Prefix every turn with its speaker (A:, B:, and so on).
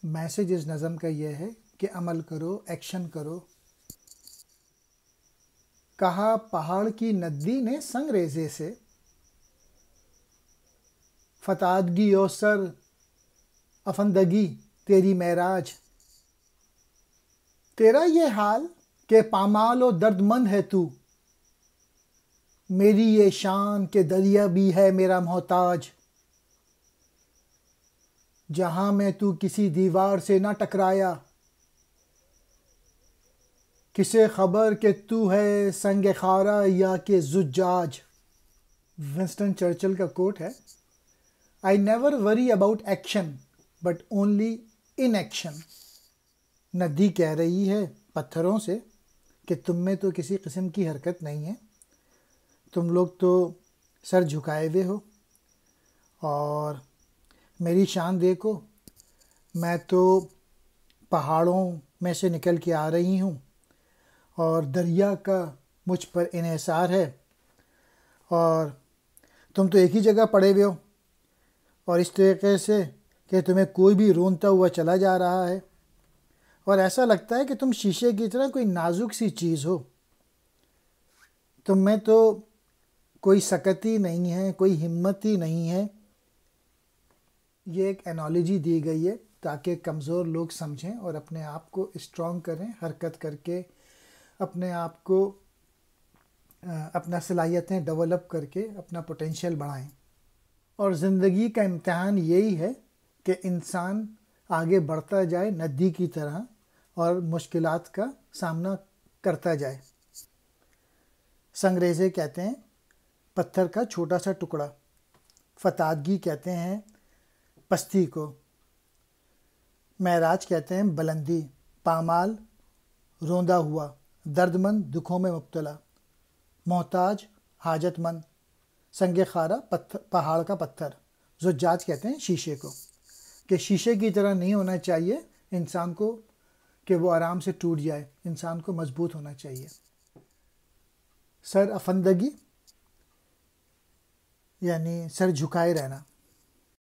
A: Message اس نظم کا یہ ہے کہ عمل کرو، ایکشن کرو۔ کہا پہاڑ کی ندی نے سنگ ریزے سے، فتادگی و سر افندگی تیری معراج۔ تیرا یہ حال کہ پامال و درد مند ہے تو، میری یہ شان کہ دریا بھی ہے میرا محتاج۔ جہاں میں تو کسی دیوار سے نہ ٹکرایا، کسے خبر کہ تو ہے سنگ خارا یا کہ زجاج۔ ونسٹن چرچل کا کوٹ ہے، I never worry about action but only inaction۔ ندی کہہ رہی ہے پتھروں سے کہ تم میں تو کسی قسم کی حرکت نہیں ہے، تم لوگ تو سر جھکائے ہوئے ہو، اور میری شان دیکھو، میں تو پہاڑوں میں سے نکل کے آ رہی ہوں اور دریا کا مجھ پر انحصار ہے، اور تم تو ایک ہی جگہ پڑے ہوئے ہو، اور اس طریقے سے کہ تمہیں کوئی بھی رونتا ہوا چلا جا رہا ہے، اور ایسا لگتا ہے کہ تم شیشے کی طرح کوئی نازک سی چیز ہو، تم میں تو کوئی سکت ہی نہیں ہے، کوئی ہمت ہی نہیں ہے۔ یہ ایک انالوجی دی گئی ہے تاکہ کمزور لوگ سمجھیں اور اپنے آپ کو اسٹرانگ کریں، حرکت کر کے اپنے آپ کو اپنا صلاحیتیں ڈیولپ کر کے اپنا پوٹینشیل بڑھائیں۔ اور زندگی کا امتحان یہی ہے کہ انسان آگے بڑھتا جائے ندی کی طرح اور مشکلات کا سامنا کرتا جائے۔ سنگریزے کہتے ہیں پتھر کا چھوٹا سا ٹکڑا، فتادگی کہتے ہیں پستی کو، معراج کہتے ہیں بلندی، پامال روندا ہوا، درد مند دکھوں میں مبتلا، محتاج حاجت مند، سنگ خارا پہاڑ کا پتھر، زجاج کہتے ہیں شیشے کو، کہ شیشے کی طرح نہیں ہونا چاہیے انسان کو کہ وہ آرام سے ٹوٹ جائے، انسان کو مضبوط ہونا چاہیے۔ سر افندگی یعنی سر جھکائے رہنا۔